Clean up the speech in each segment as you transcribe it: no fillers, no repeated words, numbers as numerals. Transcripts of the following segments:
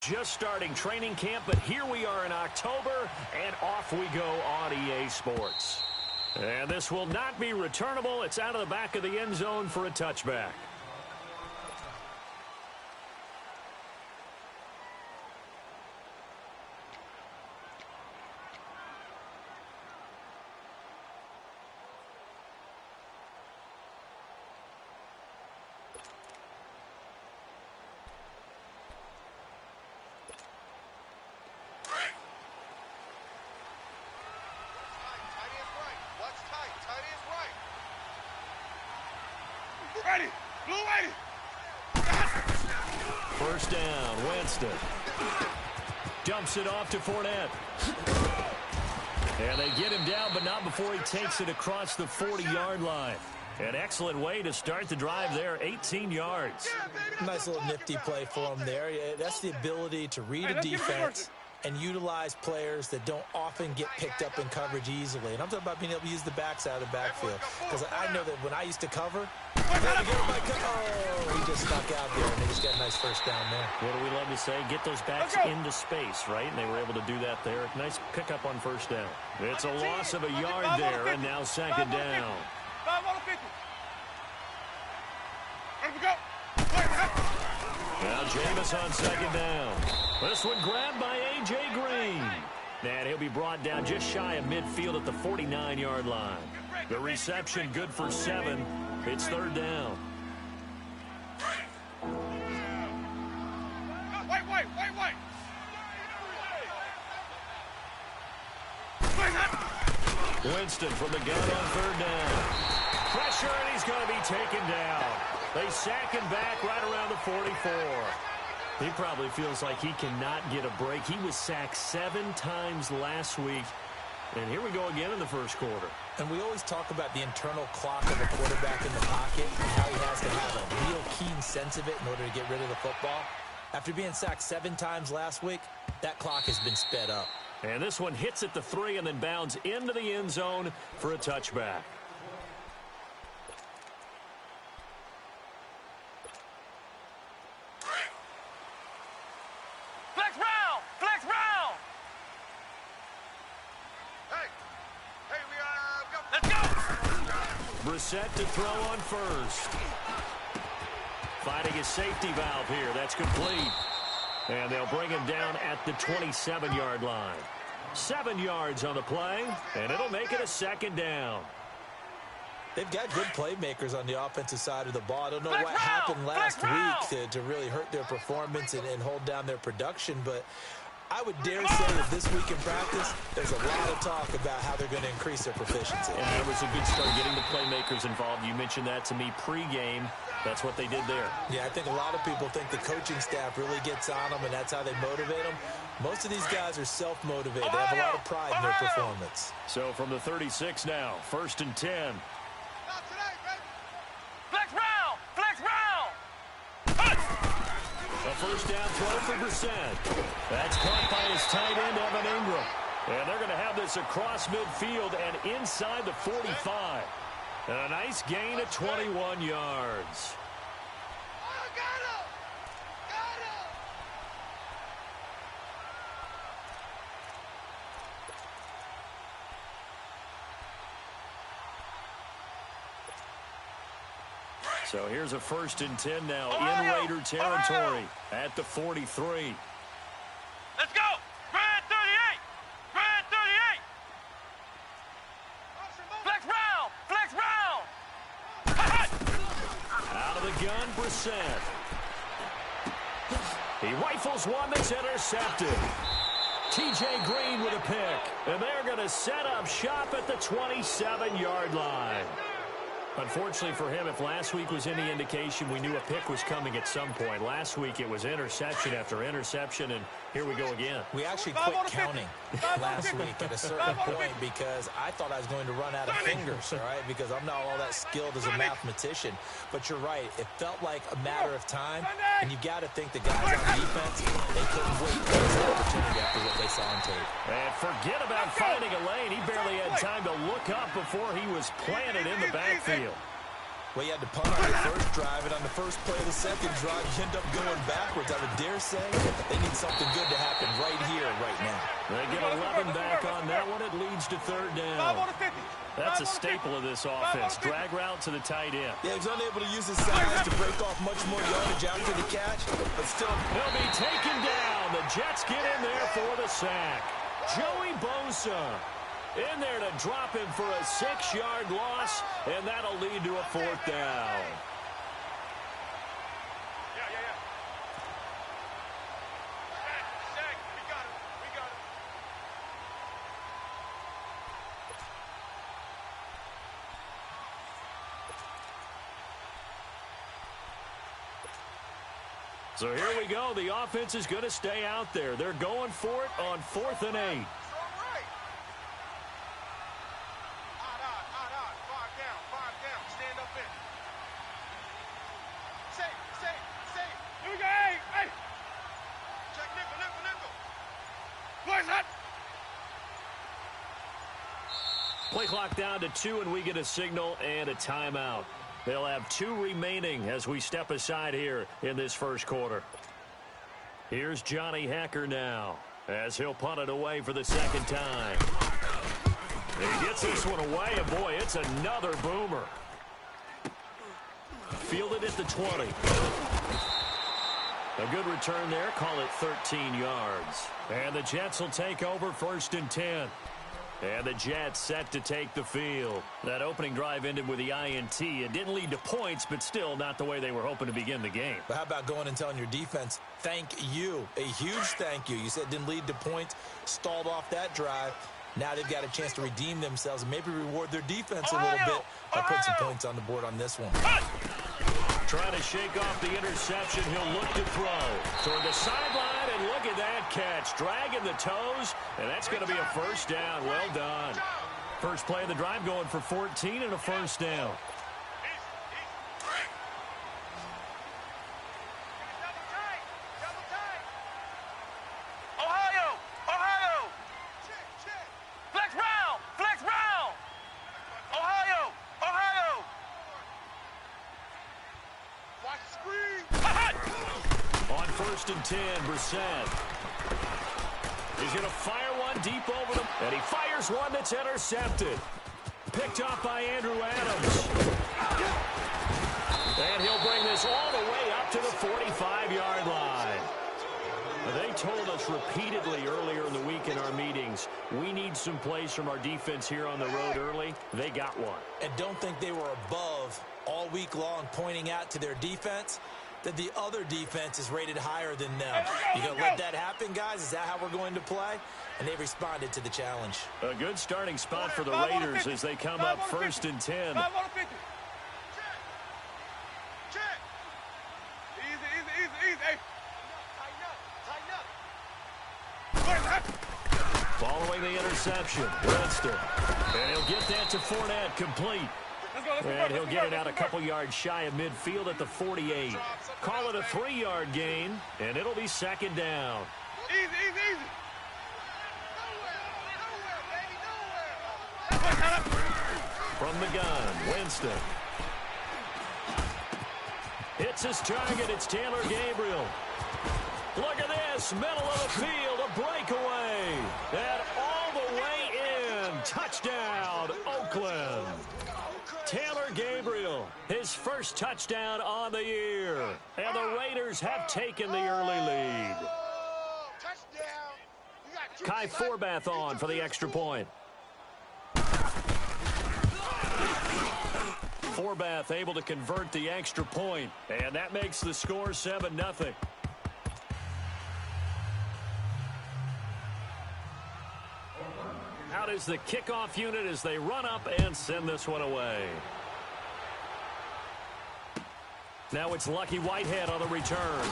just starting training camp, but here we are in October, and off we go on EA Sports. And this will not be returnable. It's out of the back of the end zone for a touchback. First down, Winston. Dumps it off to Fournette. And they get him down, but not before he takes it across the 40-yard line. An excellent way to start the drive there, 18 yards. Nice little nifty play for him there. That's the ability to read a defense and utilize players that don't often get picked up in coverage easily. And I'm talking about being able to use the backs out of the backfield. Because I know that when I used to cover, he just stuck out there, and they just got a nice first down there. What do we love to say? Get those backs into space, right? And they were able to do that there. Nice pickup on first down. It's a loss of a yard there, and now second down. Now Jameis on second down. This one grabbed by A.J. Green. And he'll be brought down just shy of midfield at the 49-yard line. The reception good for 7. It's third down. Wait. Winston from the gun on third down. Pressure, and he's going to be taken down. They sack him back right around the 44. He probably feels like he cannot get a break. He was sacked 7 times last week. And here we go again in the first quarter. And we always talk about the internal clock of a quarterback in the pocket and how he has to have a real keen sense of it in order to get rid of the football. After being sacked 7 times last week, that clock has been sped up. And this one hits at the 3 and then bounds into the end zone for a touchback. Brissett to throw on first. Finding his safety valve here. That's complete. And they'll bring him down at the 27-yard line. 7 yards on the play, and it'll make it a second down. They've got good playmakers on the offensive side of the ball. I don't know what happened last week to really hurt their performance and hold down their production, but I would dare say that this week in practice, there's a lot of talk about how they're going to increase their proficiency. And it was a good start getting the playmakers involved. You mentioned that to me pregame. That's what they did there. Yeah, I think a lot of people think the coaching staff really gets on them, and that's how they motivate them. Most of these guys are self-motivated. They have a lot of pride in their performance. So from the 36 now, 1st and 10. A first down throw for Brissett. That's caught by his tight end, Evan Ingram. And they're going to have this across midfield and inside the 45. And a nice gain of 21 yards. So here's a 1st and 10 now in Raider territory at the 43. Let's go! Red 38! Red 38! Flex round! Out of the gun, Brissett. He rifles one that's intercepted. T.J. Green with a pick. And they're going to set up shop at the 27-yard line. Unfortunately for him, if last week was any indication, we knew a pick was coming at some point. Last week it was interception after interception, and here we go again. We actually quit counting last week at a certain point because I thought I was going to run out of fingers, all right, because I'm not all that skilled as a mathematician. But you're right. It felt like a matter of time, and you got to think the guys on defense, they couldn't wait for this opportunity after what they saw on tape. And forget about finding a lane. He barely had time to look up before he was planted in the backfield. Well, you had to punt on the first drive, and on the first play of the second drive, you end up going backwards. I would dare say they need something good to happen right here, right now. They get 11 back on that one. It leads to third down. That's a staple of this offense. Drag route to the tight end. Yeah, he's unable to use his size to break off much more yardage after the catch, but still. He'll be taken down. The Jets get in there for the sack. Joey Bosa in there to drop him for a 6-yard loss, and that'll lead to a fourth down. So here we go. The offense is going to stay out there. They're going for it on 4th and 8. Play clock down to 2, and we get a signal and a timeout. They'll have 2 remaining as we step aside here in this first quarter. Here's Johnny Hacker now as he'll punt it away for the second time. He gets this one away, and boy, it's another boomer. Fielded at the 20. A good return there. Call it 13 yards. And the Jets will take over 1st and 10. And the Jets set to take the field. That opening drive ended with the INT. It didn't lead to points, but still not the way they were hoping to begin the game. But how about going and telling your defense, thank you, a huge thank you. You said it didn't lead to points, stalled off that drive. Now they've got a chance to redeem themselves and maybe reward their defense a little bit by putting some points on the board on this one. Trying to shake off the interception. He'll look to throw toward the sideline, and look at that catch. Dragging the toes, and that's going to be a first down. Well done. First play of the drive going for 14 and a first down. And 10, Brissett. He's going to fire one deep over them, and he fires one that's intercepted. Picked up by Andrew Adams. And he'll bring this all the way up to the 45-yard line. They told us repeatedly earlier in the week in our meetings, we need some plays from our defense here on the road early. They got one. And don't think they were above all week long pointing out to their defense that the other defense is rated higher than them. You going to let that happen, guys? Is that how we're going to play? And they responded to the challenge. A good starting spot for the Raiders as they come up 1st and 10. Following the interception, Winston. And he'll get that to Fournette, complete. And he'll get it out a couple yards shy of midfield at the 48. Call it a 3-yard gain, and it'll be second down. Easy. From the gun, Winston. Hits his target. It's Taylor Gabriel. Look at this. Middle of the field. A breakaway. And all the way in. Touchdown, Oakland. Taylor Gabriel, his first touchdown on the year. And the Raiders have taken the early lead. Kai Forbath on for the extra point. Forbath able to convert the extra point, and that makes the score 7-0. Out is the kickoff unit as they run up and send this one away. Now it's Lucky Whitehead on the return.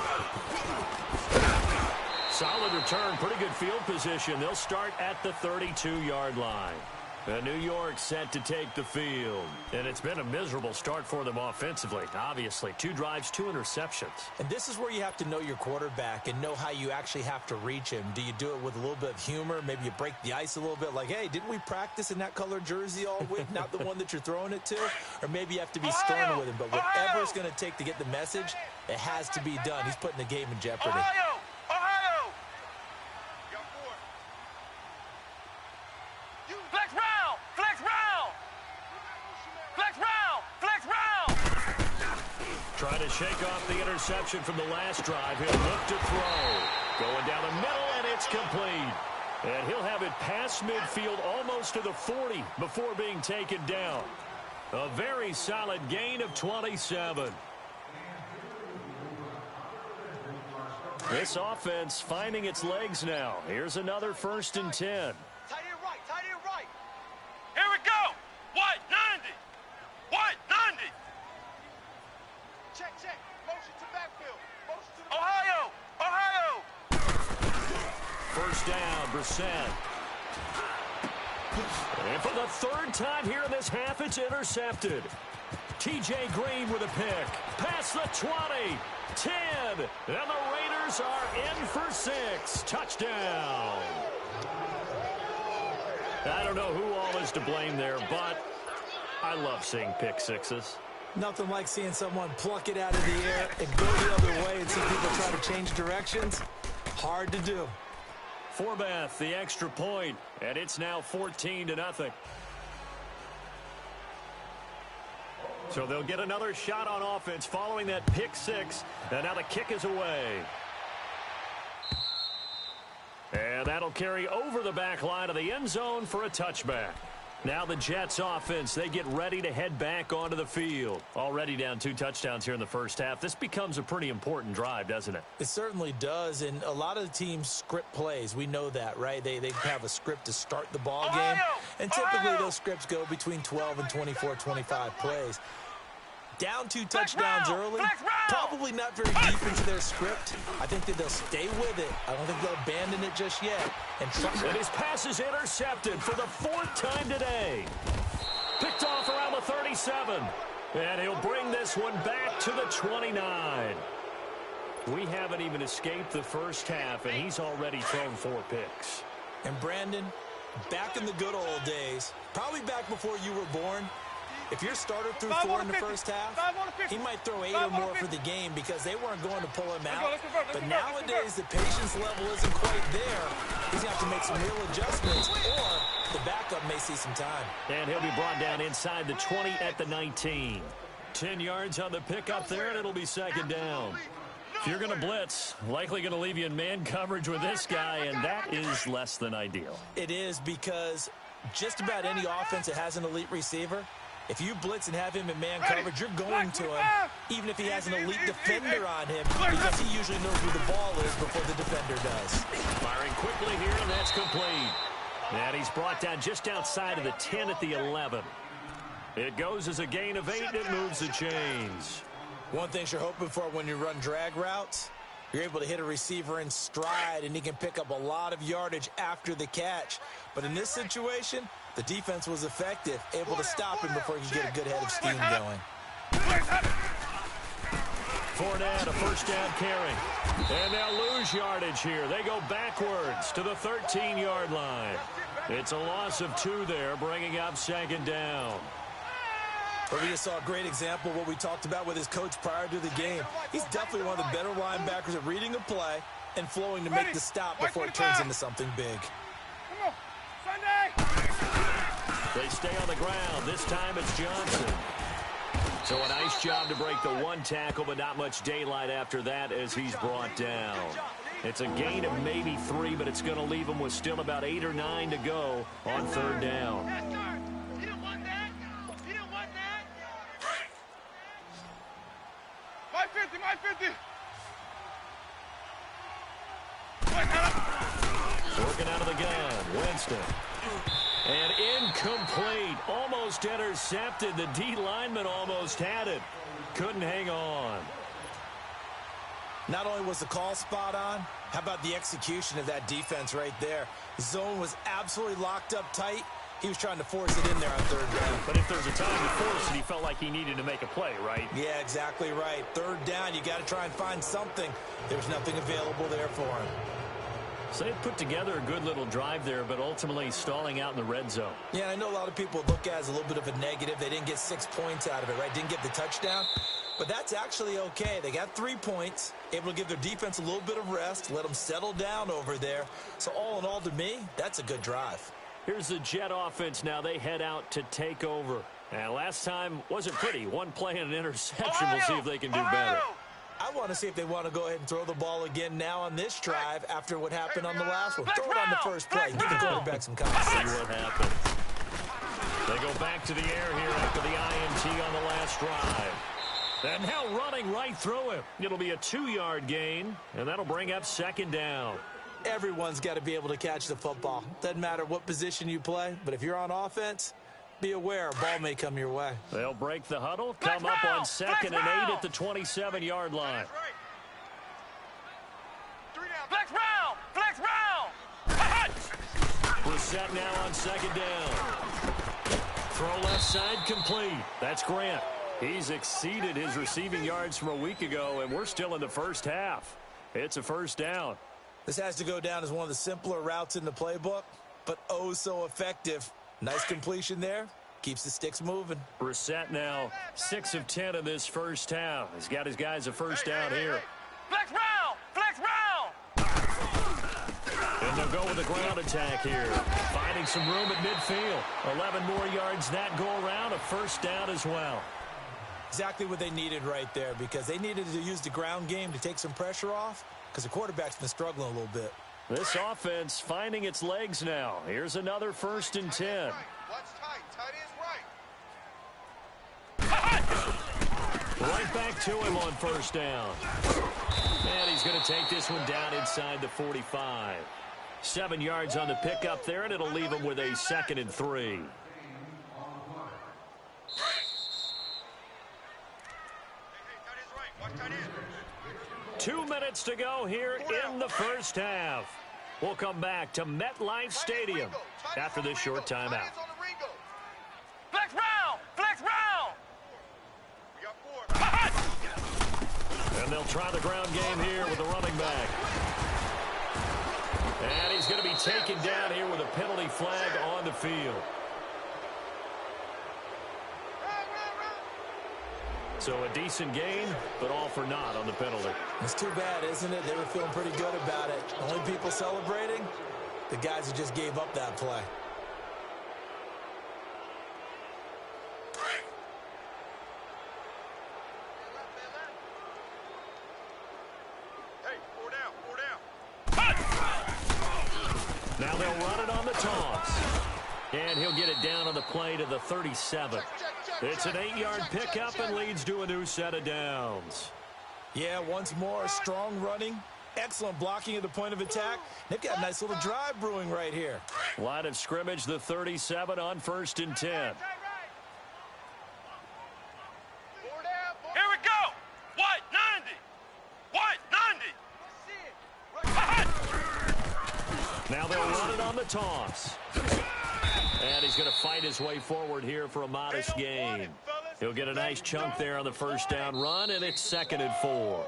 Solid return, pretty good field position. They'll start at the 32-yard line. New York set to take the field. And it's been a miserable start for them offensively. Obviously, 2 drives, 2 interceptions. And this is where you have to know your quarterback and know how you actually have to reach him. Do you do it with a little bit of humor? Maybe you break the ice a little bit like, hey, didn't we practice in that color jersey all week? Not the one that you're throwing it to? Or maybe you have to be stern with him. But whatever it's going to take to get the message, it has to be done. He's putting the game in jeopardy. Ohio! Ohio! Flex round! Flex round! Flex round! Flex round! Trying to shake off the interception from the last drive. He'll look to throw. Going down the middle, and it's complete. And he'll have it past midfield almost to the 40 before being taken down. A very solid gain of 27. This offense finding its legs now. Here's another 1st and 10. Tight end right, tight end right. Here we go. White, 90. White, 90. Check, check. Motion to backfield. Motion to the Ohio, Ohio. 1st down, Brissett. And for the 3rd time here in this half, it's intercepted. TJ Green with a pick. Past the 20. 10. And the Raiders are in for 6. Touchdown. I don't know who all is to blame there, but I love seeing pick sixes. Nothing like seeing someone pluck it out of the air and go the other way and see people try to change directions. Hard to do. Forbath, the extra point, and it's now 14-0. So they'll get another shot on offense following that pick 6, and now the kick is away. And that'll carry over the back line of the end zone for a touchback. Now the Jets offense, they get ready to head back onto the field. Already down 2 touchdowns here in the first half. This becomes a pretty important drive, doesn't it? It certainly does, and a lot of the teams script plays. We know that, right? They have a script to start the ball game, and typically those scripts go between 12 and 24, 25 plays. Down 2 touchdowns early, probably not very deep into their script. I think that they'll stay with it. I don't think they'll abandon it just yet. And his pass is intercepted for the 4th time today. Picked off around the 37. And he'll bring this one back to the 29. We haven't even escaped the first half, and he's already thrown 4 picks. And Brandon, back in the good old days, probably back before you were born, if your starter threw 4 in the first half, he might throw 8 or more for the game because they weren't going to pull him out. But nowadays, the patience level isn't quite there. He's going to have to make some real adjustments, or the backup may see some time. And he'll be brought down inside the 20 at the 19. 10 yards on the pickup there, and it'll be 2nd down. If you're going to blitz, likely going to leave you in man coverage with this guy, and that is less than ideal. It is, because just about any offense that has an elite receiver, if you blitz and have him in man coverage, you're going to him, even if he has an elite defender on him, because he usually knows where the ball is before the defender does. Firing quickly here, and that's complete. And he's brought down just outside of the 10 at the 11. It goes as a gain of 8, and it moves the chains. One thing you're hoping for when you run drag routes, you're able to hit a receiver in stride, and he can pick up a lot of yardage after the catch. But in this situation, the defense was effective, able to stop him before he could get a good head of steam going. Fournette, a 1st down carry. And they'll lose yardage here. They go backwards to the 13-yard line. It's a loss of 2 there, bringing up 2nd down. But we just saw a great example of what we talked about with his coach prior to the game. He's definitely one of the better linebackers at reading a play and flowing to make the stop before it turns into something big. Come on, Sunday! They stay on the ground. This time it's Johnson. So a nice job to break the 1 tackle, but not much daylight after that as he's brought down. It's a gain of maybe 3, but it's going to leave him with still about 8 or 9 to go on 3rd down. Yes, sir. You didn't want that. You didn't want that. My 50, my 50. Working out of the gun, Winston. And incomplete, almost intercepted. The D lineman almost had it. Couldn't hang on. Not only was the call spot on, how about the execution of that defense right there? Zone was absolutely locked up tight, He was trying to force it in there on third down. But if there's a time to force it, he felt like he needed to make a play, right? Yeah, exactly right. Third down, you got to try and find something. There was nothing available there for him. So they put together a good little drive there, but ultimately stalling out in the red zone. Yeah, I know a lot of people look at it as a little bit of a negative. They didn't get 6 points out of it, right? Didn't get the touchdown. But that's actually okay. They got 3 points, able to give their defense a little bit of rest, let them settle down over there. So all in all, to me, that's a good drive. Here's the Jet offense now. They head out to take over. And last time wasn't pretty. One play and an interception. We'll see if they can do better. I want to see if they want to go ahead and throw the ball again now on this drive after what happened on the last one. Throw it on the first play. Give the quarterback some confidence. See what happens. They go back to the air here after the INT on the last drive. And now running right through him. It'll be a 2-yard gain, and that'll bring up second down. Everyone's got to be able to catch the football. Doesn't matter what position you play, but if you're on offense, be aware a ball may come your way. They'll break the huddle, come up on 2nd and 8 at the 27-yard line. Flex round! Flex round! Brissett now on 2nd down. Throw left side complete. That's Grant. He's exceeded his receiving yards from a week ago, and we're still in the first half. It's a first down. This has to go down as one of the simpler routes in the playbook, but oh so effective. Nice completion there. Keeps the sticks moving. Brissett now 6 of 10 in this first half. He's got his guys a first down here. Flex round! Flex round! And they'll go with a ground attack here. Finding some room at midfield. 11 more yards that go around. A first down as well. Exactly what they needed right there, because they needed to use the ground game to take some pressure off, because the quarterback's been struggling a little bit. This offense finding its legs now. Here's another 1st and 10. Right back to him on first down. And he's going to take this one down inside the 45. 7 yards on the pickup there, and it'll leave him with a 2nd and 3. 2 minutes to go here in the first half. We'll come back to MetLife Stadium after this short timeout. Flex round! Flex round! And they'll try the ground game here with the running back. And he's going to be taken down here with a penalty flag on the field. So a decent gain, but all for naught on the penalty. It's too bad, isn't it? They were feeling pretty good about it. Only people celebrating, the guys who just gave up that play. Hey, 4 down, 4 down. Now they'll run it on the toss. And he'll get it down on the play to the 37. It's an 8-yard pickup and leads to a new set of downs. Yeah, once more, strong running, excellent blocking at the point of attack. They've got a nice little drive brewing right here. Line of scrimmage, the 37 on 1st and 10. Here we go! What? 90! What? 90! Now they'll run it on the toss. And he's going to fight his way forward here for a modest gain. He'll get a nice chunk there on the first down run, and it's 2nd and 4.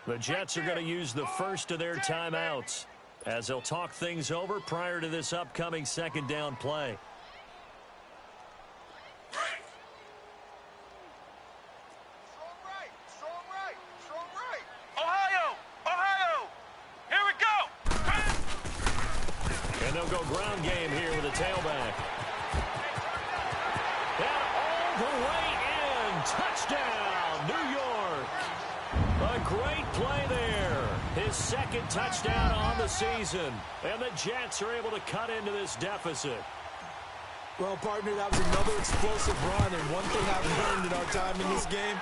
The Jets are going to use the first of their timeouts as they'll talk things over prior to this upcoming 2nd down play. Ohio! Here we go! And they'll go ground game here with a tailback. And all the way in. Touchdown, New York. A great play there. His 2nd touchdown on the season. And the Jets are able to cut into this deficit. Well, partner, that was another explosive run, and one thing I've learned in our time in this game,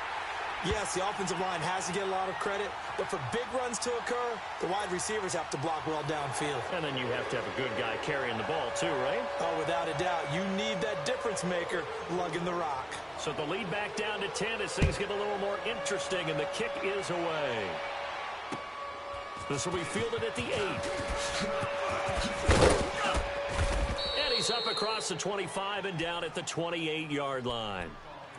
yes, the offensive line has to get a lot of credit, but for big runs to occur, the wide receivers have to block well downfield. And then you have to have a good guy carrying the ball too, right? Oh, without a doubt. You need that difference maker lugging the rock. So the lead back down to 10 as things get a little more interesting, and the kick is away. This will be fielded at the 8. And he's up across across the 25 and down at the 28-yard line.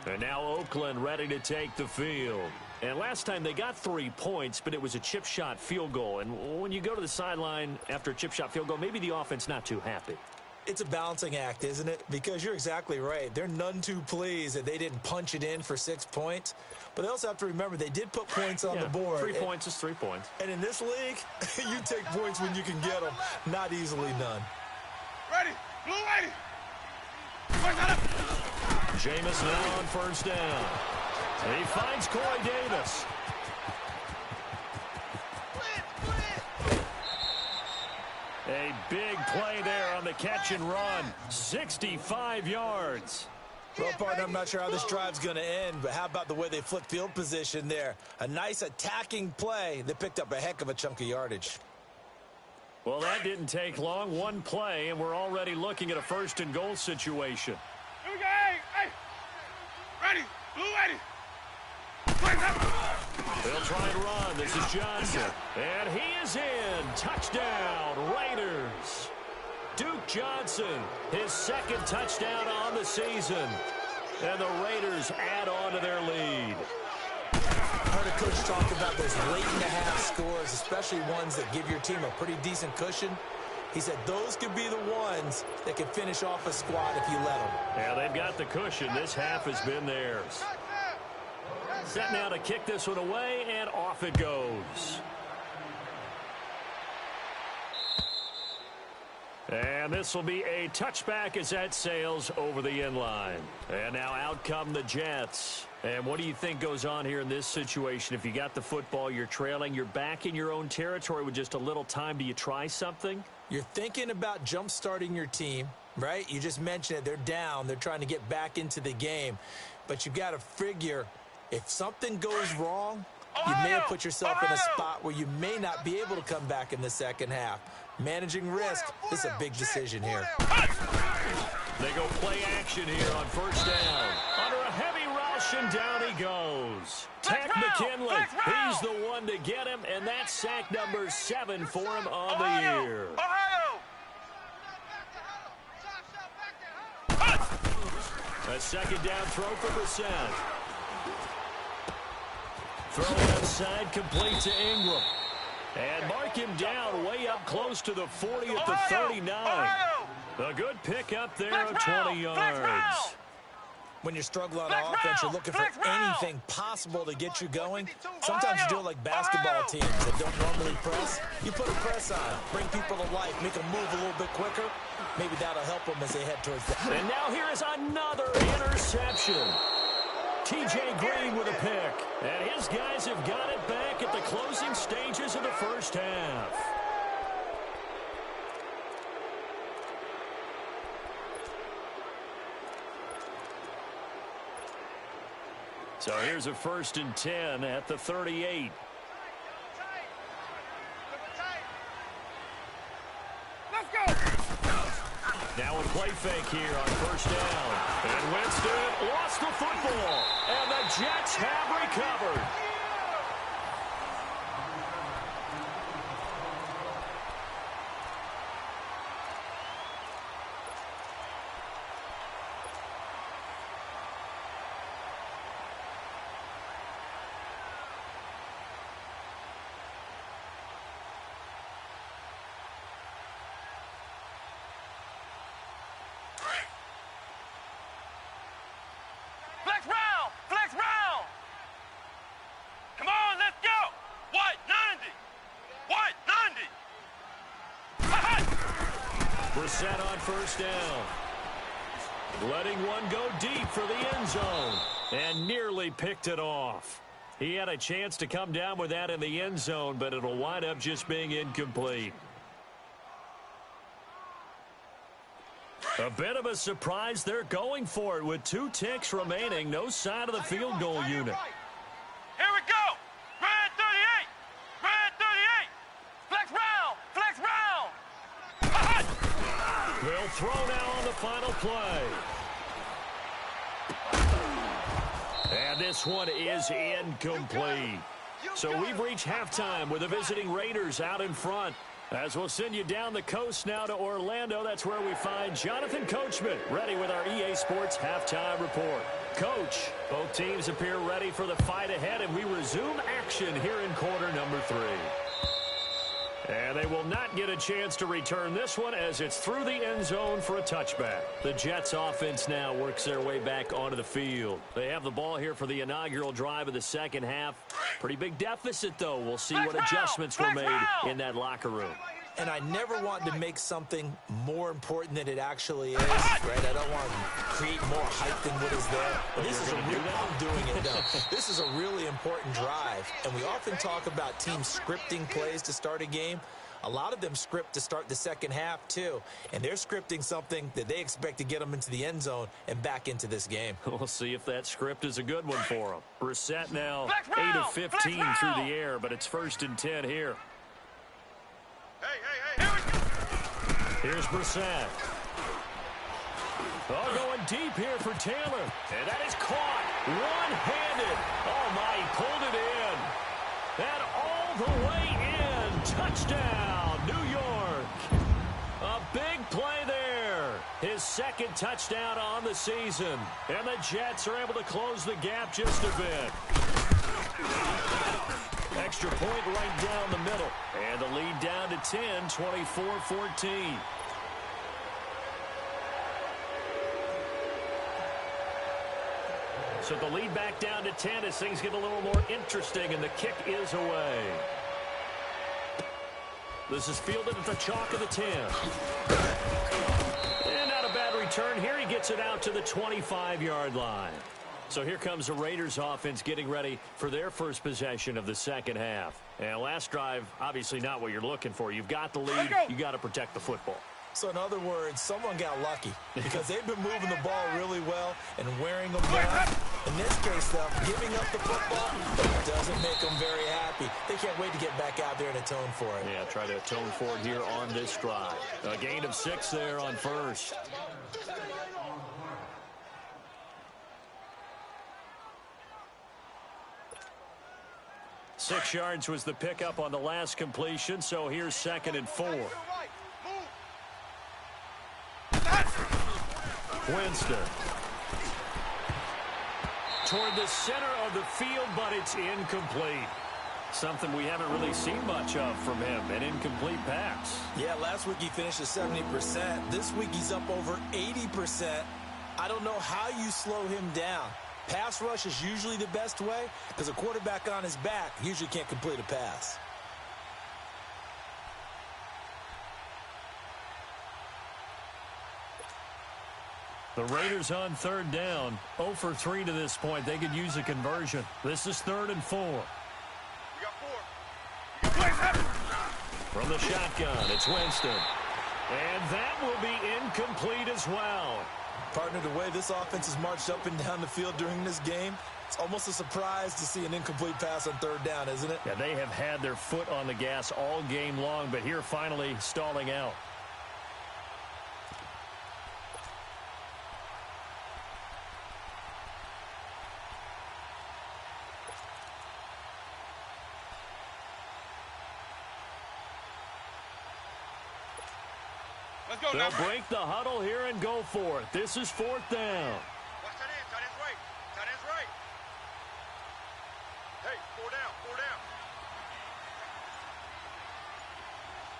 And now Oakland ready to take the field. And last time they got 3 points, but it was a chip shot field goal. And when you go to the sideline after a chip shot field goal, maybe the offense not too happy. It's a balancing act, isn't it? Because you're exactly right. They're none too pleased that they didn't punch it in for 6 points. But they also have to remember they did put points on the board. 3 points is 3 points. And in this league, you take points when you can get them. Not easily done. Ready. Blue ready. Jameis now on first down. He finds Corey Davis. A big play there on the catch and run. 65 yards. Well, partner, I'm not sure how this drive's going to end, but how about the way they flipped field position there? A nice attacking play that picked up a heck of a chunk of yardage. Well, that didn't take long. One play, and we're already looking at a first and goal situation. Here we go. Hey. Ready. Blue ready. They'll try and run. This is Johnson. And he is in. Touchdown, Raiders. Duke Johnson, his second touchdown on the season. And the Raiders add on to their lead. I heard a coach talk about those late-in-the-half scores, especially ones that give your team a pretty decent cushion. He said those could be the ones that can finish off a squad if you let them. Yeah, they've got the cushion. This half has been theirs. Set now to kick this one away, and off it goes. And this will be a touchback as that sails over the end line. And now out come the Jets. And what do you think goes on here in this situation? If you got the football, you're trailing, you're back in your own territory with just a little time. Do you try something? You're thinking about jump-starting your team, right? You just mentioned it. They're down. They're trying to get back into the game. But you've got to figure if something goes wrong, you may have put yourself in a spot where you may not be able to come back in the second half. Managing risk is a big decision here. They go play action here on first down. Under a heavy rush, and down he goes. Tack McKinley, he's the one to get him, and that's sack number 7 for him on the year. A second down throw for Brissett. Throw outside, complete to Ingram. And mark him down way up close to the 40 at the 39. A good pick up there of 20 yards. When you're struggling on offense, you're looking for anything possible to get you going. Sometimes you do it like basketball teams that don't normally press. You put a press on, bring people to life, make them move a little bit quicker. Maybe that'll help them as they head towards that. And now here is another interception. T.J. Green with a pick. And his guys have got it back at the closing stages of the first half. So here's a 1st and 10 at the 38. Let's go. Now a play fake here on first down. And Winston lost the football. And the Jets have recovered. Flex round. Come on, let's go. What, 90? What, 90? Brissett on first down. Letting one go deep for the end zone. And nearly picked it off. He had a chance to come down with that in the end zone, but it'll wind up just being incomplete. A bit of a surprise. They're going for it with 2 ticks remaining. No sign of the field goal unit. Here we go. Red 38. Flex round. They'll throw now on the final play. And this one is incomplete. So we've reached halftime with the visiting Raiders out in front. As we'll send you down the coast now to Orlando, that's where we find Jonathan Coachman, ready with our EA Sports Halftime Report. Coach, both teams appear ready for the fight ahead, and we resume action here in quarter number 3. And they will not get a chance to return this one as it's through the end zone for a touchback. The Jets offense now works their way back onto the field. They have the ball here for the inaugural drive of the second half. Pretty big deficit, though. We'll see what adjustments were made in that locker room. And I never want to make something more important than it actually is, right? I don't want to create more hype than what is there. But this is I'm doing it, though. This is a really important drive. And we often talk about teams scripting plays to start a game. A lot of them script to start the second half, too. And they're scripting something that they expect to get them into the end zone and back into this game. We'll see if that script is a good one for them. Brissett now 8 of 15 through the air, but it's 1st and 10 here. Hey. Here's Brissett. Oh, going deep here for Taylor. And that is caught one-handed. Oh, my, he pulled it in. And all the way in. Touchdown, New York. A big play there. His 2nd touchdown on the season. And the Jets are able to close the gap just a bit. Extra point right down the middle. And the lead down to 10, 24-14. So the lead back down to 10 as things get a little more interesting, and the kick is away. This is fielded at the chalk of the 10. And not a bad return here. He gets it out to the 25-yard line. So here comes the Raiders offense getting ready for their first possession of the second half. And last drive, obviously not what you're looking for. You've got the lead. You got to protect the football. So in other words, someone got lucky because they've been moving the ball really well and wearing them down. In this case, though, giving up the football doesn't make them very happy. They can't wait to get back out there and atone for it. Yeah, try to atone for it here on this drive. A gain of 6 there on first. Six yards was the pickup on the last completion, so here's 2nd and 4. Winston. Toward the center of the field, but it's incomplete. Something we haven't really seen much of from him, an incomplete pass. Yeah, last week he finished at 70%. This week he's up over 80%. I don't know how you slow him down. Pass rush is usually the best way because a quarterback on his back usually can't complete a pass. The Raiders on 3rd down, 0 for 3 to this point. They could use a conversion. This is 3rd and 4. We got 4. From the shotgun, it's Winston. And that will be incomplete as well. Partner, the way this offense has marched up and down the field during this game, it's almost a surprise to see an incomplete pass on 3rd down, isn't it? Yeah, they have had their foot on the gas all game long, but here finally stalling out. Let's go, They'll break the huddle here and go for it. This is 4th down. Watch that end. Tight end's right. Tight end's right. Hey, 4 down. 4 down.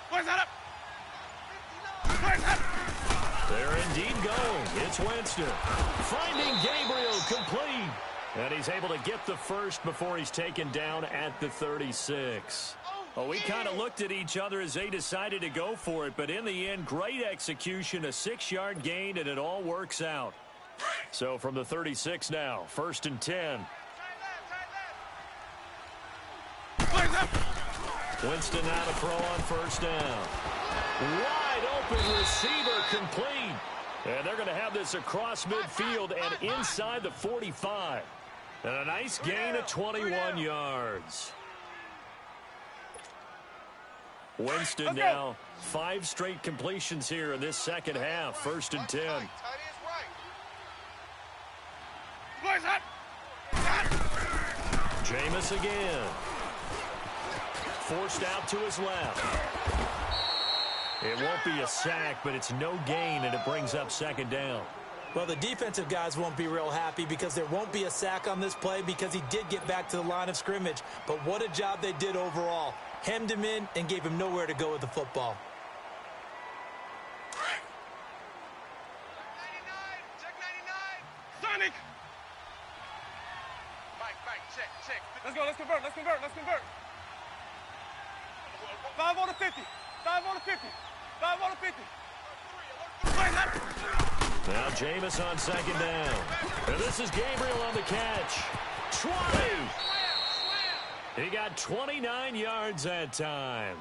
Where's that up? Where's that? They're indeed going. It's Winston. Finding Gabriel complete. And he's able to get the first before he's taken down at the 36. Well, we kind of looked at each other as they decided to go for it, but in the end, great execution, a 6-yard gain, and it all works out. So from the 36 now, 1st and 10. Winston now to throw on 1st down. Wide open receiver complete. And they're going to have this across midfield and inside the 45. And a nice gain of 21 yards. Winston now 5 straight completions here in this second half. 1st and 10. Jameis again. Forced out to his left. It won't be a sack, but it's no gain, and it brings up second down. Well, the defensive guys won't be real happy because there won't be a sack on this play because he did get back to the line of scrimmage. But what a job they did overall. Hemmed him in and gave him nowhere to go with the football. Check 99. Sonic. Mike, check. Let's go. Let's convert. 5 on the 50. 5 on the 50. 5 on the 50. Now Jameis on second down. And this is Gabriel on the catch. 20. He got 29 yards that time.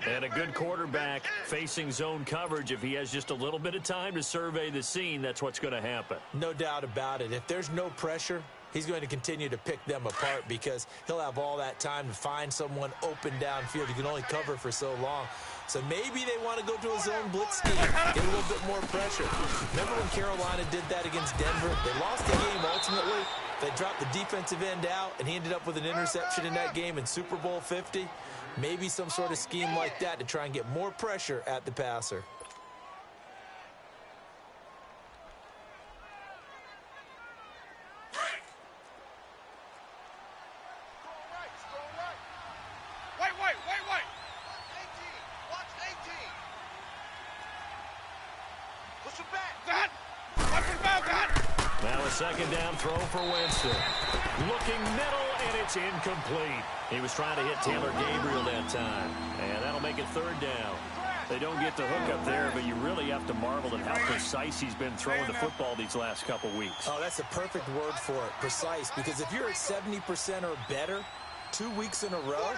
And a good quarterback facing zone coverage. If he has just a little bit of time to survey the scene, that's what's going to happen. No doubt about it. If there's no pressure, he's going to continue to pick them apart because he'll have all that time to find someone open downfield. You can only cover for so long. So maybe they want to go to a zone blitz scheme, get a little bit more pressure. Remember when Carolina did that against Denver? They lost the game ultimately. They dropped the defensive end out, and he ended up with an interception in that game in Super Bowl 50. Maybe some sort of scheme like that to try and get more pressure at the passer. Wait. Watch 18. Push him back. Watch him back. Now a second down throw for Winston. Looking middle, and it's incomplete. He was trying to hit Taylor Gabriel that time. And that'll make it third down. They don't get the hook up there, but you really have to marvel at how precise he's been throwing the football these last couple weeks. Oh, that's a perfect word for it, precise, because if you're at 70% or better 2 weeks in a row,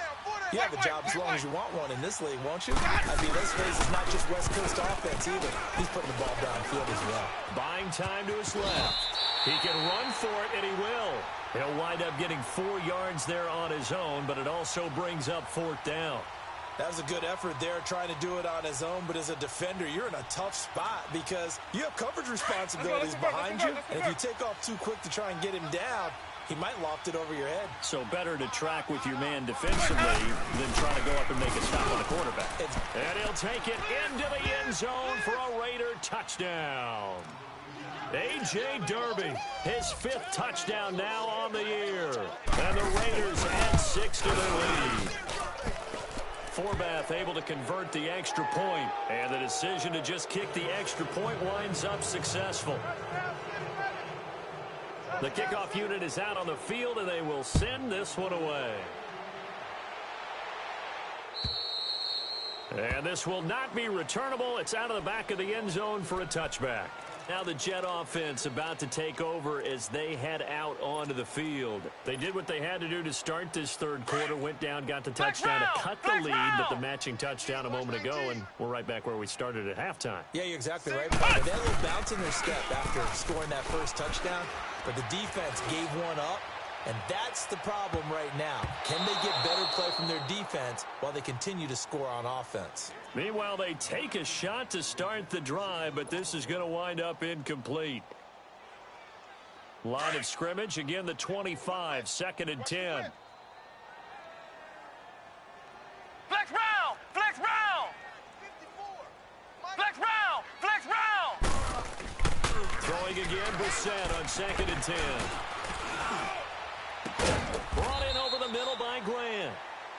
you have a job as long as you want one in this league, won't you? I mean, let's face it, it's not just West Coast offense either. He's putting the ball downfield as well. Buying time to his left. He can run for it, and he will. He'll wind up getting 4 yards there on his own, but it also brings up fourth down. That was a good effort there trying to do it on his own, but as a defender, you're in a tough spot because you have coverage responsibilities behind you, and if you take off too quick to try and get him down, he might loft it over your head. So better to track with your man defensively than try to go up and make a stop on the quarterback. And he'll take it into the end zone for a Raider touchdown. A.J. Derby, his 5th touchdown now on the year. And the Raiders add 6 to their lead. Forbath able to convert the extra point, and the decision to just kick the extra point winds up successful. The kickoff unit is out on the field, and they will send this one away. And this will not be returnable. It's out of the back of the end zone for a touchback. Now the Jet offense about to take over as they head out onto the field. They did what they had to do to start this third quarter, went down, got the touchdown to cut the lead, but the matching touchdown a moment ago, and we're right back where we started at halftime. Yeah, you're exactly right, Paul. They had a little bounce in their step after scoring that first touchdown, but the defense gave one up, and that's the problem right now. Can they get better play from their defense while they continue to score on offense? Meanwhile, they take a shot to start the drive, but this is going to wind up incomplete. Line of scrimmage, again the 25, 2nd and 10. Flex round! Flex round! 54. Flex round! Throwing again, Brissett on 2nd and 10. Brought in over the middle by Grant.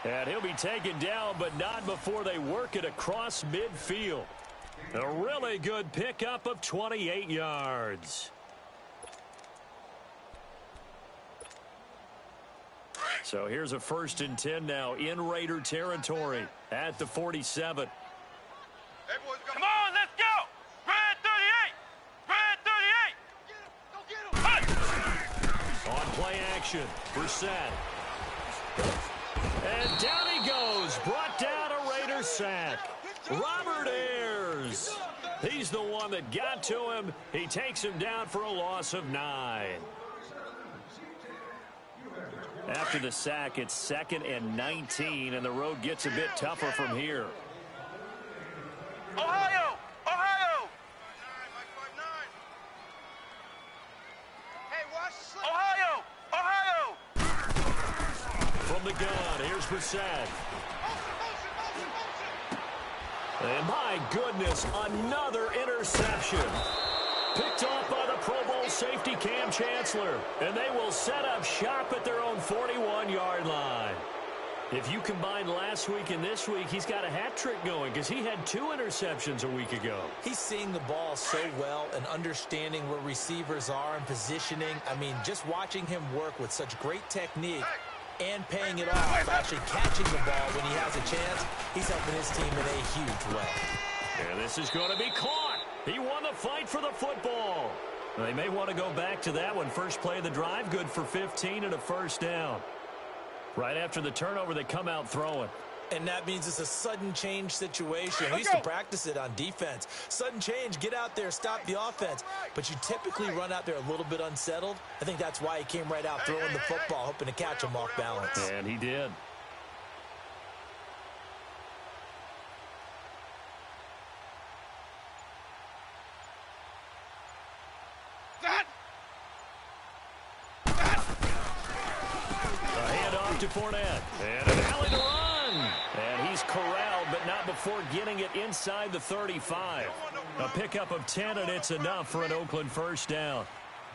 And he'll be taken down, but not before they work it across midfield. A really good pickup of 28 yards. So here's a 1st and 10 now in Raider territory at the 47. Come on, let's go! Red 38! Red 38! Go get him! On play action, Brissett. And down he goes, brought down a Raider sack. Robert Ayers. He's the one that got to him. He takes him down for a loss of 9. After the sack, it's 2nd and 19, and the road gets a bit tougher from here. Ohio! Hey, watch the slip. Ohio! From the gun, here's Brissett. And my goodness, another interception. Picked off by the Pro Bowl safety Cam Chancellor. And they will set up shop at their own 41-yard line. If you combine last week and this week, he's got a hat trick going because he had 2 interceptions a week ago. He's seeing the ball so well and understanding where receivers are and positioning. I mean, just watching him work with such great technique and paying it off by actually catching the ball when he has a chance, he's helping his team in a huge way. And this is going to be caught. He won the fight for the football. They may want to go back to that one. First play of the drive, good for 15 and a first down. Right after the turnover, they come out throwing. And that means it's a sudden change situation. We used to practice it on defense. Sudden change, get out there, stop the offense. But you typically run out there a little bit unsettled. I think that's why he came right out throwing the football, hoping to catch him off balance. And he did. To Fournette, and an alley to run, and he's corralled, but not before getting it inside the 35. A pickup of 10, and it's enough for an Oakland first down.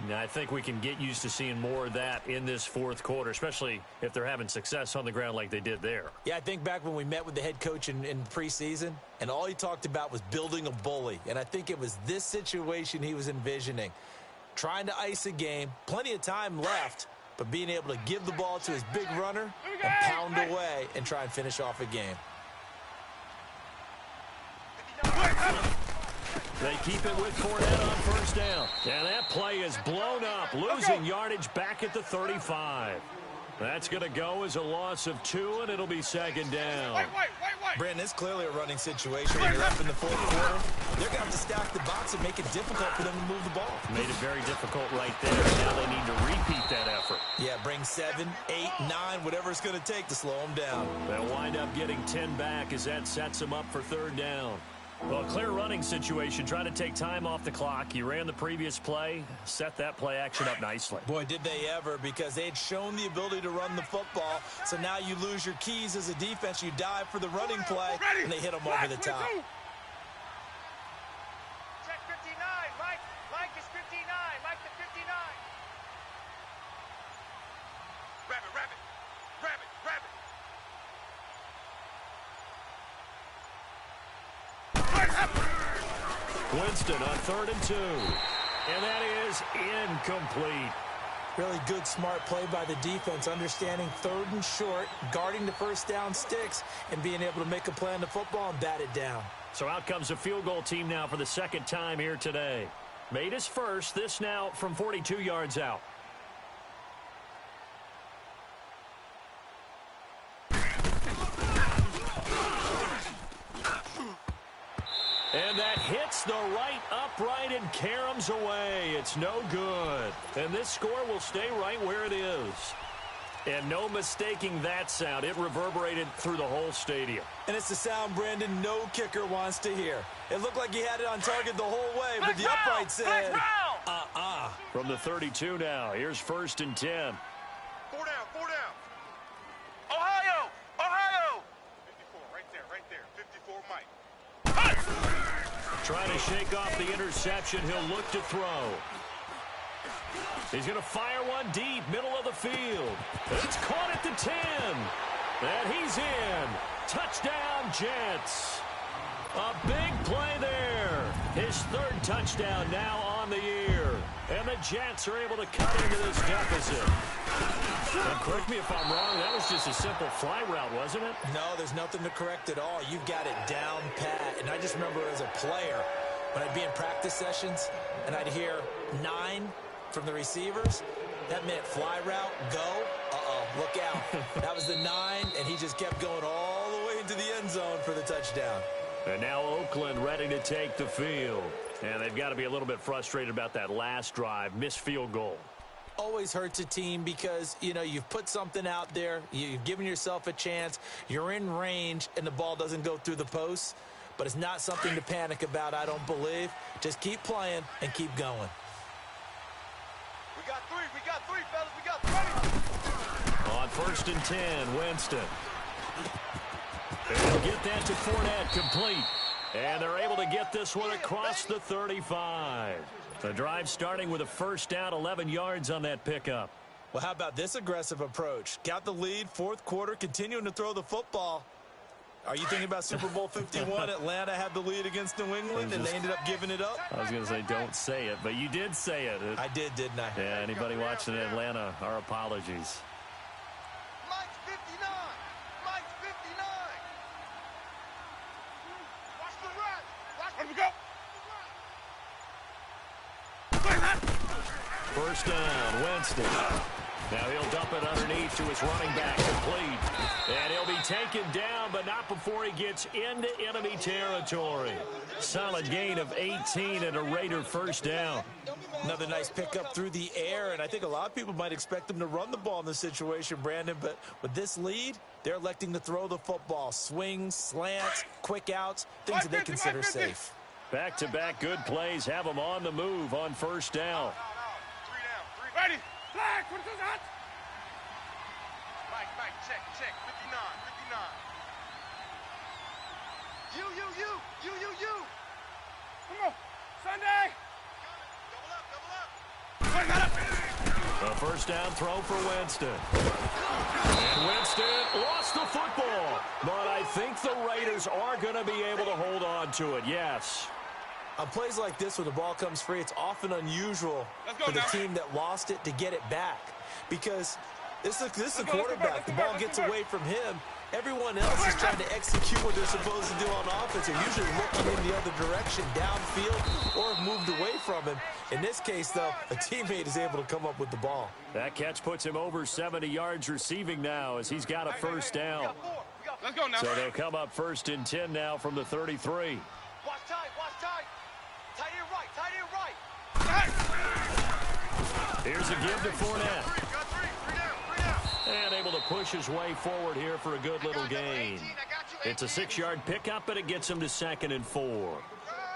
Now, I think we can get used to seeing more of that in this fourth quarter, especially if they're having success on the ground like they did there. Yeah, I think back when we met with the head coach in preseason, and all he talked about was building a bully, and I think it was this situation he was envisioning. Trying to ice a game, plenty of time left, but being able to give the ball to his big runner and pound away and try and finish off a game. They keep it with Fournette on first down. And that play is blown up, losing yardage back at the 35. That's going to go as a loss of 2, and it'll be second down. Brandon, it's clearly a running situation when you're up in the fourth quarter. They're going to have to stack the box and make it difficult for them to move the ball. Made it very difficult right there. Now they need to repeat that effort. Yeah, bring 7, 8, 9, whatever it's going to take to slow them down. They'll wind up getting 10 back as that sets them up for third down. Well, clear running situation, trying to take time off the clock. You ran the previous play, set that play action up nicely. Boy, did they ever, because they had shown the ability to run the football. So now you lose your keys as a defense. You dive for the running play, and they hit them over the top. Check 59, Mike. Mike is 59. Mike the 59. Rabbit, rabbit. Rabbit, rabbit. Winston on 3rd and 2. And that is incomplete. Really good, smart play by the defense, understanding 3rd and short, guarding the first down sticks, and being able to make a play on the football and bat it down. So out comes a field goal team now for the second time here today. Made his first, this now from 42 yards out. And that hits the right upright and caroms away. It's no good. And this score will stay right where it is. And no mistaking that sound. It reverberated through the whole stadium. And it's the sound, Brandon, no kicker wants to hear. It looked like he had it on target the whole way, but the upright said, From the 32 now, here's 1st and 10. 4 down, 4 down. Ohio, Ohio. 54, right there. 54, Mike. Trying to shake off the interception. He'll look to throw. He's going to fire one deep, middle of the field. It's caught at the 10. And he's in. Touchdown, Jets. A big play there. His 3rd touchdown now on the year. And the Jets are able to cut into this deficit. Now, correct me if I'm wrong. That was just a simple fly route, wasn't it? No, there's nothing to correct at all. You've got it down pat. And I just remember as a player, when I'd be in practice sessions, and I'd hear 9 from the receivers, that meant fly route, go. Look out. That was the 9, and he just kept going all the way into the end zone for the touchdown. And now Oakland ready to take the field. And they've got to be a little bit frustrated about that last drive, missed field goal. Always hurts a team because, you know, you've put something out there, you've given yourself a chance, you're in range, and the ball doesn't go through the posts. But it's not something to panic about, I don't believe. Just keep playing and keep going. We got 3, fellas, we got 3. On 1st and 10, Winston. And he'll get that to Fournette, complete. And they're able to get this one across the 35. The drive starting with a first down, 11 yards on that pickup. Well, how about this aggressive approach? Got the lead, fourth quarter, continuing to throw the football. Are you thinking about Super Bowl 51? Atlanta had the lead against New England, and they ended up giving it up? I was going to say don't say it, but you did say it. I did, didn't I? Yeah, anybody watching in Atlanta, our apologies. Mike's 59. Mike's 59. Watch the run. Watch the go. First down, Winston. Now he'll dump it underneath to his running back, complete. And he'll be taken down, but not before he gets into enemy territory. Solid gain of 18 and a Raider first down. Another nice pickup through the air, and I think a lot of people might expect them to run the ball in this situation, Brandon, but with this lead, they're electing to throw the football. Swings, slants, quick outs, things that they consider safe. Back-to-back good plays have them on the move on first down. 3 down. Ready. Flag. What is that? Mike, check. 59. You. Come on. Sunday. Double up. A first down throw for Winston. And Winston lost the football. But I think the Raiders are going to be able to hold on to it, yes. On plays like this where the ball comes free, it's often unusual for the team that lost it to get it back. Because this is the quarterback. The ball gets away from him. Everyone else is trying to execute what they're supposed to do on offense. They're usually looking in the other direction, downfield, or have moved away from him. In this case, though, a teammate is able to come up with the ball. That catch puts him over 70 yards receiving now as he's got a first down. Let's go now. So they'll come up first and 10 now from the 33. Watch tight. Tight end right. Here's a give to Fournette. Three down. And able to push his way forward here for a good little gain. It's a 6-yard pickup, but it gets him to 2nd and 4.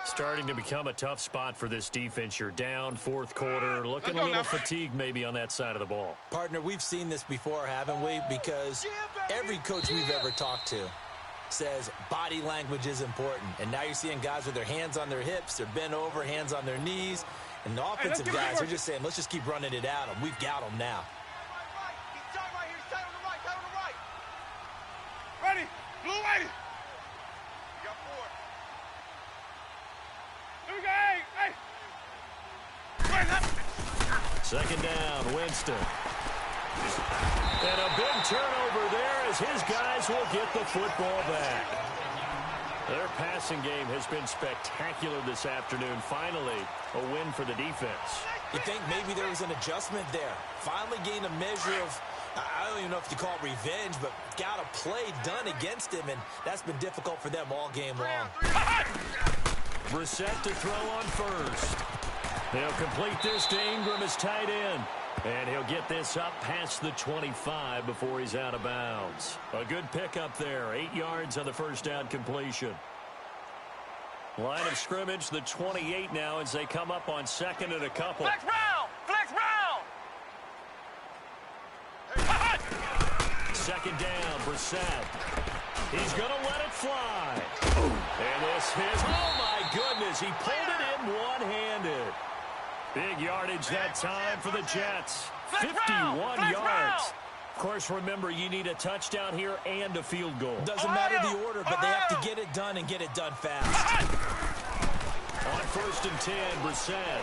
Starting to become a tough spot for this defense. You're down fourth quarter, looking a little fatigued maybe on that side of the ball. Partner, we've seen this before, haven't we? Because every coach we've ever talked to says body language is important. And now you're seeing guys with their hands on their hips, they're bent over, hands on their knees. And the offensive guys are just saying, let's just keep running it at them. We've got them now. He's tight right here. He's tight on the right. Ready. Blue lady. You got 4. Here we go. Hey. Second down, Winston. And a big turnover there as his guys will get the football back. Their passing game has been spectacular this afternoon. Finally, a win for the defense. You think maybe there was an adjustment there. Finally gained a measure of, I don't even know if you call it revenge, but got a play done against him, and that's been difficult for them all game long. Brissett to throw on first. They'll complete this to Ingram as tight end. And he'll get this up past the 25 before he's out of bounds. A good pickup there. 8 yards on the first down completion. Line of scrimmage, the 28 now as they come up on 2nd and a couple. Flex round. 2nd down, Brissett. He's going to let it fly. And this is, oh my goodness, he pulled it in one-handed. Big yardage that time for the Jets. 51 yards. Of course, remember, you need a touchdown here and a field goal. Doesn't matter the order, but they have to get it done and get it done fast. On 1st and 10, Brissett.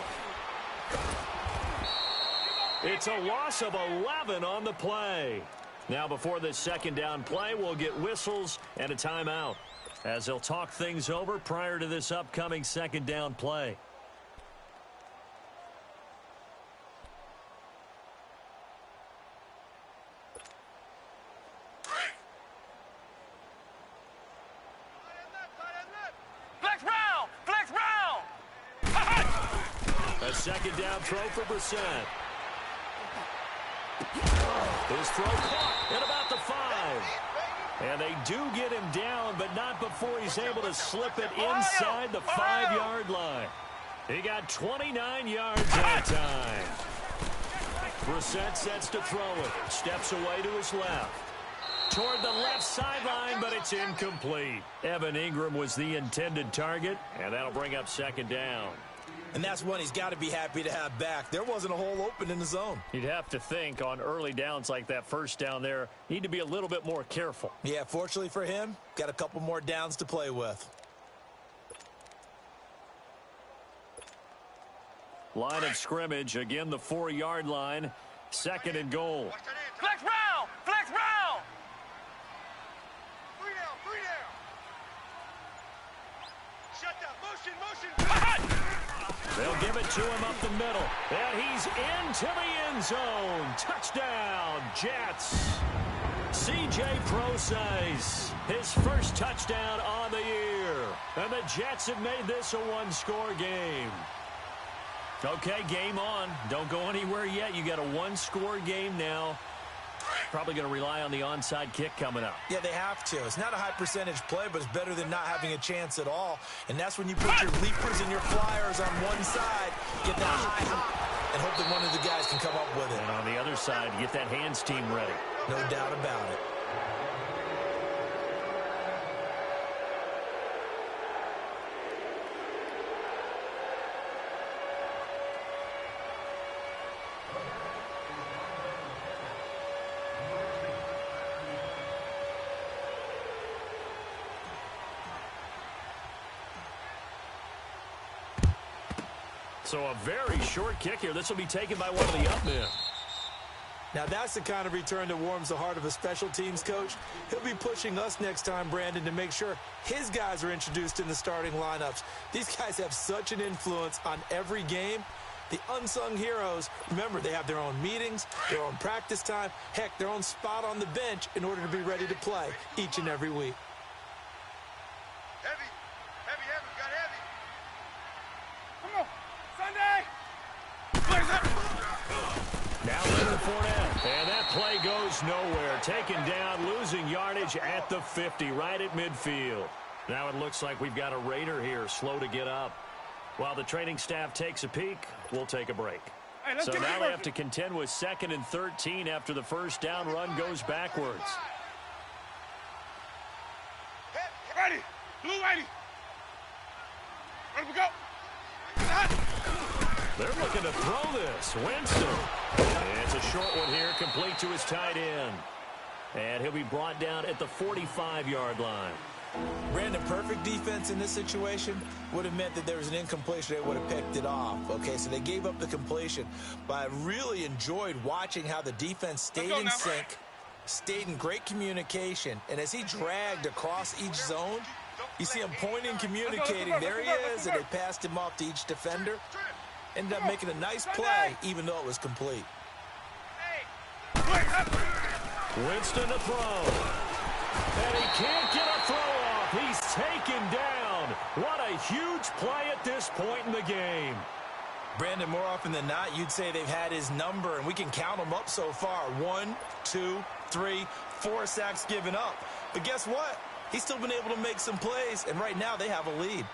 It's a loss of 11 on the play. Now, before this 2nd down play, we'll get whistles and a timeout as they'll talk things over prior to this upcoming 2nd down play. A 2nd down throw for Brissett. His throw caught at about the 5. And they do get him down, but not before he's able to slip it inside the 5-yard line. He got 29 yards that time. Brissett sets to throw it. Steps away to his left. toward the left sideline, but it's incomplete. Evan Ingram was the intended target, and that'll bring up second down. And that's one he's got to be happy to have back. There wasn't a hole open in the zone. You'd have to think on early downs like that first down there, need to be a little bit more careful. Yeah, fortunately for him, got a couple more downs to play with. Line of scrimmage, again the 4-yard line, second and goal. Flex round! Flex round! 3 down, 3 down. Shut down. Motion, motion. They'll give it to him up the middle. And he's into the end zone. Touchdown, Jets. C.J. Prosise, his first touchdown on the year. And the Jets have made this a one-score game. Okay, game on. Don't go anywhere yet. You got a one-score game now. Probably going to rely on the onside kick coming up. Yeah, they have to. It's not a high percentage play, but it's better than not having a chance at all. And that's when you put your leapers and your flyers on one side, get that high hop, and hope that one of the guys can come up with it. And on the other side, get that hands team ready. No doubt about it. So a very short kick here. This will be taken by one of the up men. Now that's the kind of return that warms the heart of a special teams coach. He'll be pushing us next time, Brandon, to make sure his guys are introduced in the starting lineups. These guys have such an influence on every game. The unsung heroes, remember, they have their own meetings, their own practice time, heck, their own spot on the bench in order to be ready to play each and every week. Heavy, heavy, heavy. Got heavy. Come on. Sunday. Flex up. Now Leonard Fournette, and that play goes nowhere. Taken down, losing yardage at the 50, right at midfield. Now it looks like we've got a Raider here, slow to get up. While the training staff takes a peek, we'll take a break. Hey, So now they have to contend with 2nd and 13 after the first down run goes backwards. Ready. Blue ready. Ready to go. They're looking to throw this. Winston. And it's a short one here, complete to his tight end. And he'll be brought down at the 45-yard line. Brandon, perfect defense in this situation would have meant that there was an incompletion. They would have picked it off. Okay, so they gave up the completion. But I really enjoyed watching how the defense stayed in sync, stayed in great communication. And as he dragged across each zone, you see him pointing, communicating. There he is, and they passed him off to each defender. Ended up making a nice play, even though it was complete. Winston to throw. And he can't get a throw off. He's taken down. What a huge play at this point in the game. Brandon, more often than not, you'd say they've had his number, and we can count them up so far. 1, 2, 3, 4 sacks given up. But guess what? He's still been able to make some plays, and right now they have a lead.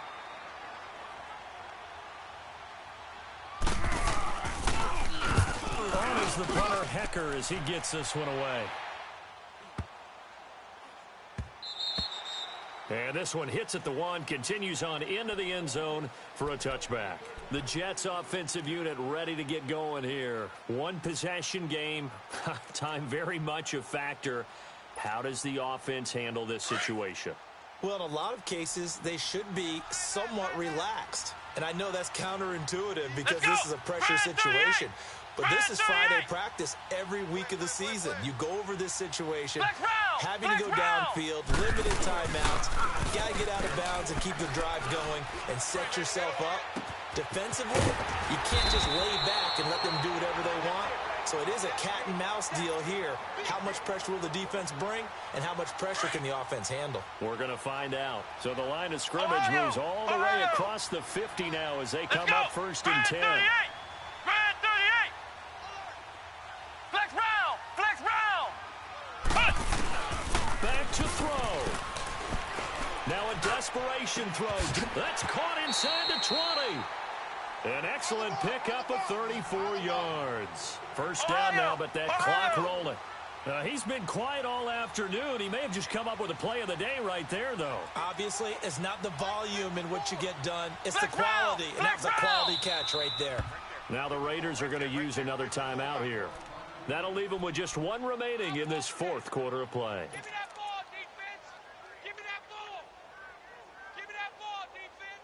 On is the punter, Hecker, as he gets this one away. And this one hits at the 1, continues on into the end zone for a touchback. The Jets offensive unit ready to get going here. One possession game, time very much a factor. How does the offense handle this situation? Well, in a lot of cases, they should be somewhat relaxed. And I know that's counterintuitive because this is a pressure situation. But this is Friday practice every week of the season. You go over this situation, having to go downfield, limited timeouts. You got to get out of bounds and keep the drive going and set yourself up. Defensively, you can't just lay back and let them do whatever they want. So it is a cat and mouse deal here. How much pressure will the defense bring, and how much pressure can the offense handle? We're going to find out. So the line of scrimmage moves all the way across the 50 now as they come up 1st and 10. Grand 38. Flex round. Flex round. Back to throw. Now a desperation throw. That's caught inside the 20. An excellent pickup of 34 yards. First down now, but that clock rolling. He's been quiet all afternoon. He may have just come up with a play of the day right there, though. Obviously, it's not the volume in which you get done. It's the quality, and that's a quality catch right there. Now the Raiders are going to use another timeout here. That'll leave them with just one remaining in this fourth quarter of play. Give me that ball, defense. Give me that ball. Give me that ball, defense.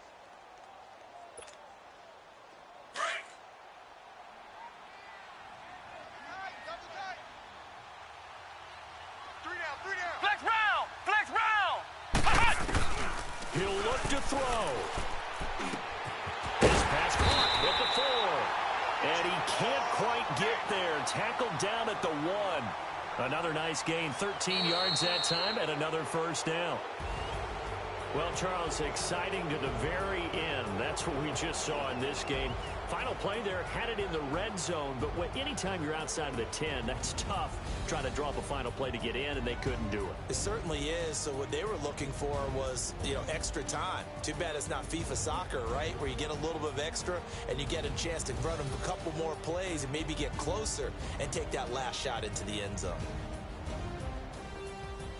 Break. All right, double tight. Three down, three down. Flex round, flex round. He'll look to throw. His pass caught with the 4. And he can't quite get there. Tackled down at the 1. Another nice gain, 13 yards that time, and another first down. Well, Charles, exciting to the very end. That's what we just saw in this game. Final play there, had it in the red zone, but anytime you're outside of the 10, that's tough trying to draw up a final play to get in, and they couldn't do it. It certainly is. So what they were looking for was, extra time. Too bad it's not FIFA soccer, right, where you get a little bit of extra and you get a chance to run a couple more plays and maybe get closer and take that last shot into the end zone.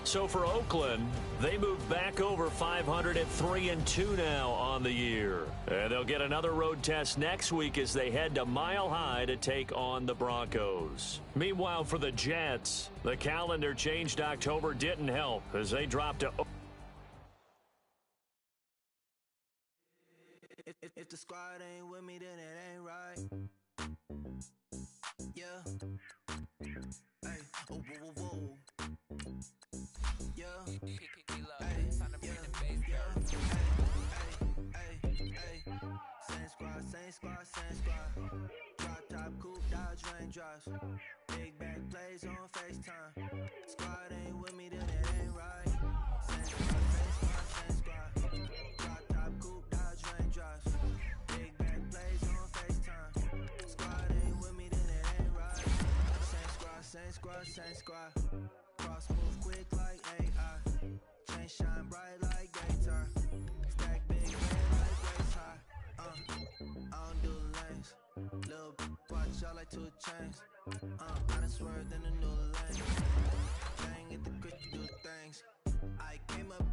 So for Oakland, they move back over 500 at 3-2 now on the year. And they'll get another road test next week as they head to Mile High to take on the Broncos. Meanwhile, for the Jets, the calendar changed October didn't help as they dropped to... If the squad ain't with me, then it ain't right. Yeah. Hey, oh, whoa, whoa, whoa. Yeah. Hey, same squad. Drop top, coupe, Dodge raindrops. Big back plays on FaceTime. Squad ain't with me, then it ain't right. Same squad. Drop top, coupe, Dodge raindrops. Big back plays on FaceTime. Squad ain't with me, then it ain't right. Same squad. Cross move quick like AI. Chain shine bright like daytime. Stack big red like waist high. I don't do lanes. Little watch out like 2 chains. I done swerved in a new lane. Bang at the quick to do things. I came up,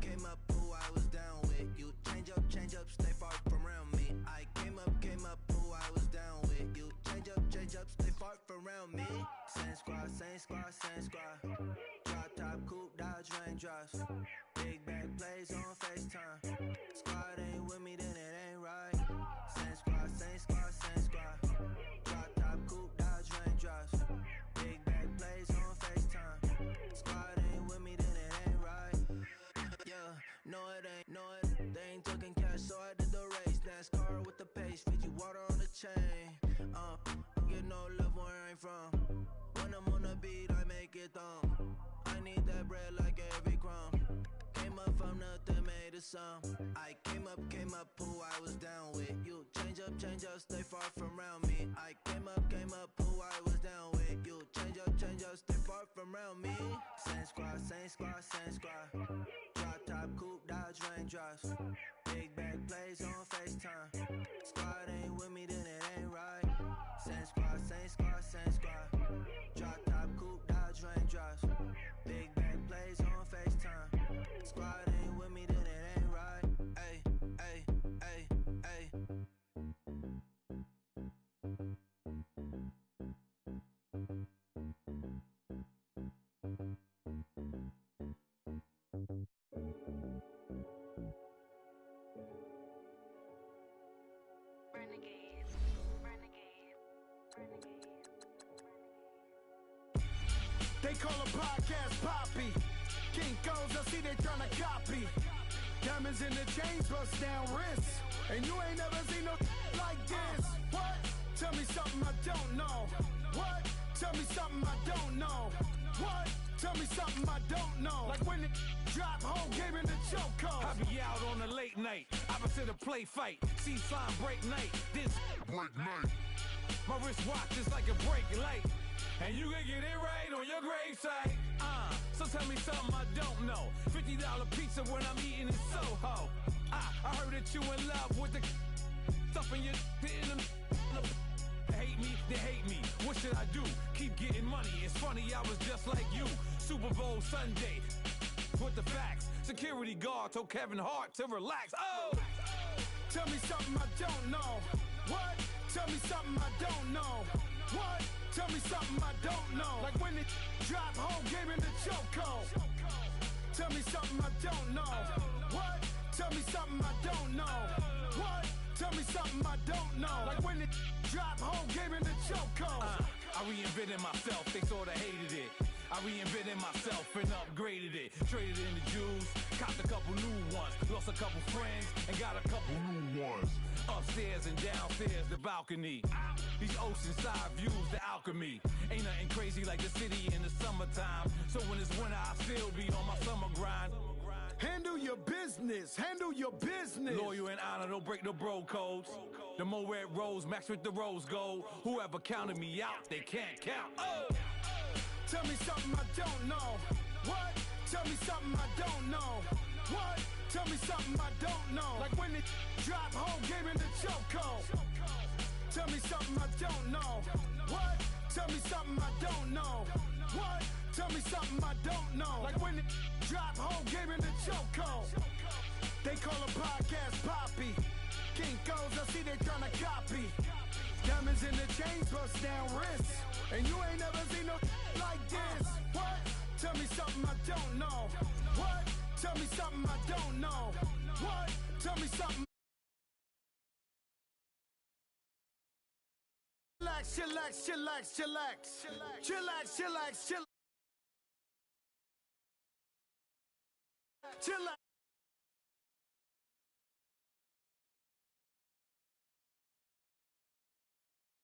who I was down with. You change up, stay far from around me. I came up, who I was down with. You change up, stay far from around me. Same squad. Drop top, coupe, Dodge raindrops. Big back plays on FaceTime. Squad ain't with me, then it ain't right. Same squad. Drop top, coupe, Dodge raindrops. Big back plays on FaceTime. Squad ain't with me, then it ain't right. Yeah, no it ain't. They ain't talking cash, so I did the race. NASCAR with the pace, Fiji water on the chain. Get no love where I ain't from. When I'm on the beat, I make it thumb. I need that bread like every crumb. Came up from nothing, made a sum. I came up, who I was down with. You change up, stay far from around me. I came up, who I was down with. You change up, stay far from around me. Same squad. Drop top, coupe, Dodge raindrops. Big back plays on FaceTime. Squad ain't with me, then it ain't right. Same squad. Drop top, coupe, Dodge raindrops. Big back plays on FaceTime. Squad ain't with me, then it ain't right. Ay. They call a podcast Poppy. King goes, I see they tryna copy. Diamonds in the chains, bust down wrists. And you ain't never seen no like this. What? Tell me something I don't know. What? Tell me something I don't know. What? Tell me something I don't know. Like when it drop, whole game in the chokehold. I be out on a late night, opposite a play fight. See slime break night, this break night. My wristwatch is like a break light. And you can get it right on your gravesite. So tell me something I don't know. $50 pizza when I'm eating in Soho. I heard that you in love with the stuff in your in them. Hate me, they hate me. What should I do? Keep getting money. It's funny, I was just like you. Super Bowl Sunday. With the facts. Security guard told Kevin Hart to relax. Oh! Tell me something I don't know. What? Tell me something I don't know. What? Tell me something I don't know. Like when it drop home, game in the chokehold. Tell me something I don't know. What? Tell me something I don't know. What? Tell me something I don't know. Like when it drop home, game in the chokehold. I reinvented myself, they sorta hated it. I reinvented myself and upgraded it. Traded in the Jews, copped a couple new ones. Lost a couple friends and got a couple new ones. Upstairs and downstairs, the balcony. These oceanside views, the alchemy. Ain't nothing crazy like the city in the summertime. So when it's winter, I still be on my summer grind. Handle your business, handle your business. Loyal and honor, don't break the bro codes. The more red rose, match with the rose gold. Whoever counted me out, they can't count. Oh! Tell me something I don't know. What? Tell me something I don't know. What? Tell me something I don't know. Like when it drop home, game in the chokehold. Tell me something I don't know. What? Tell me something I don't know. What? Tell me something I don't know. Like when it drop home, game in the chokehold. They call a podcast Poppy. King goes, I see they tryna copy. Diamonds in the chains, bust down wrists. And you ain't never seen no like this. What? Tell me something I don't know. What? Tell me something I don't know. What? Tell me something. Chillax, chillax, chillax, chillax. Chillax, chillax, chillax. Chillax.